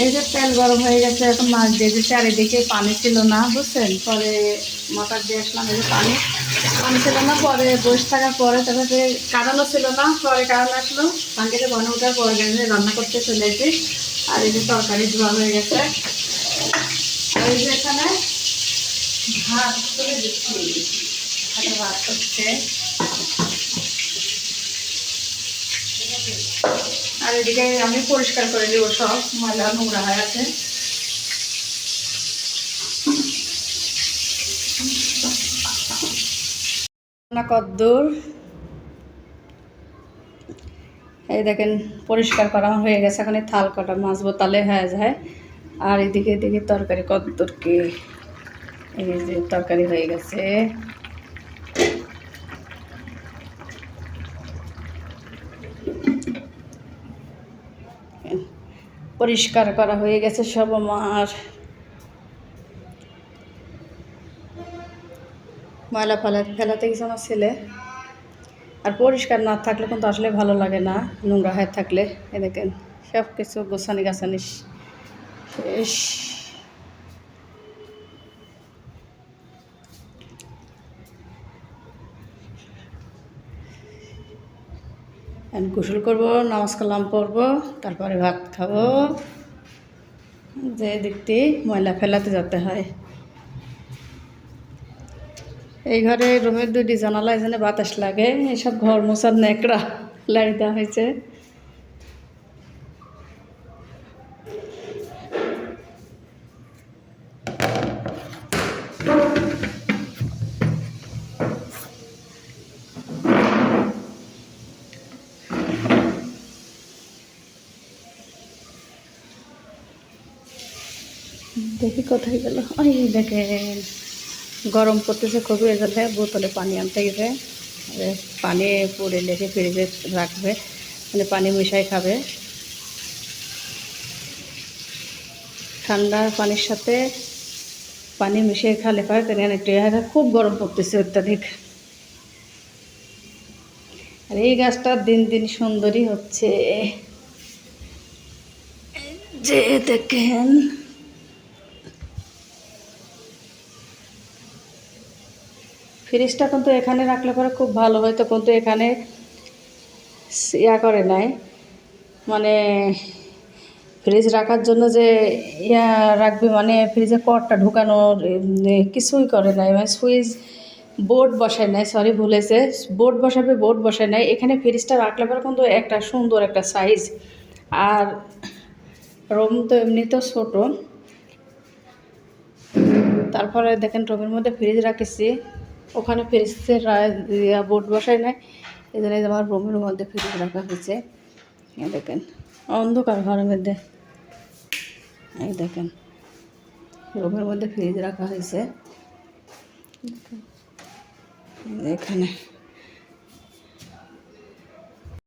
এই যে তেল গরম হয়ে গেছে, এখন মাছ দিয়ে দিচ্ছে। আর এদিকে পানি ছিল না, বুঝছেন, পরে মোটর দিয়ে আসলাম। এই যে পানি ছিল না, পরে বসে থাকার পরে তারপরে কারণও ছিল না, পরে কারণ আসলো। পাখিতে বনে ওঠার পরে রান্না করতে চলে এসেছি। আর এই যে তরকারি ধোয়া হয়ে গেছে। আর এই যে এখানে ভাত করে দিচ্ছি, ভাত হচ্ছে। আর এদিকে আমি পরিষ্কার করে দিব, সব ময়লা নোংরা হয়ে আছে। কদ্দুর এই দেখেন পরিষ্কার করা হয়ে গেছে, এখানে থাল কাটা মাছ বোতালে হয়ে যায়। আর এদিকে তরকারি কদ্দুর কি এই যে তরকারি হয়ে গেছে। পরিষ্কার করা হয়ে গেছে সব আমার। ময়লা ফেলাতে গেছে আমার ছেলে। আর পরিষ্কার না থাকলে কিন্তু আসলে ভালো লাগে না, নোংরা হয়ে থাকলে। এ দেখেন সব কিছু গোছানি গাছানি শেষ। গোসল করবো, নামাজ কালাম পড়বো, তারপরে ভাত খাবো। যে দেখতে ময়লা ফেলাতে যেতে হয়। এই ঘরে রুমের 2টি জানালা, এখানে বাতাস লাগে। এইসব ঘর মোছার ন্যাকড়া লাগিয়ে দেওয়া হয়েছে। দেখি কোথায় গেল। ওই দেখেন গরম পড়তেছে খুবই, এখানে বোতলে পানি আনতে গেছে। পানি পরে লেগে ফ্রিজে রাখবে, মানে পানি মিশাই খাবে। ঠান্ডা পানির সাথে পানি মিশিয়ে খালে পায় তেমন একটু। খুব গরম পড়তেছে অত্যাধিক। আর এই গাছটা দিন দিন সুন্দরী হচ্ছে, যে দেখেন। ফ্রিজটা কিন্তু এখানে রাখলে পরে খুব ভালো হয়তো, কিন্তু এখানে ইয়া করে নাই, মানে ফ্রিজ রাখার জন্য যে ইয়া রাখবে, মানে ফ্রিজে কর্ডটা ঢুকানোর কিছুই করে নাই, মানে সুইচ বোর্ড বসায় নাই, সরি ভুলেছে, বোর্ড বসাবে, বোর্ড বসায় নাই। এখানে ফ্রিজটা রাখলে পরে কিন্তু একটা সুন্দর একটা সাইজ। আর রুম তো এমনি তো ছোটো, তারপরে দেখেন রুমের মধ্যে ফ্রিজ রাখেছি, ওখানে ফ্রিজের বোর্ড বসায় নাই। এই জন্য আমার রুমের মধ্যে ফ্রিজ রাখা হয়েছে। দেখেন অন্ধকার ঘরের মধ্যে, এই দেখেন রুমের মধ্যে ফ্রিজ রাখা হয়েছে এখানে।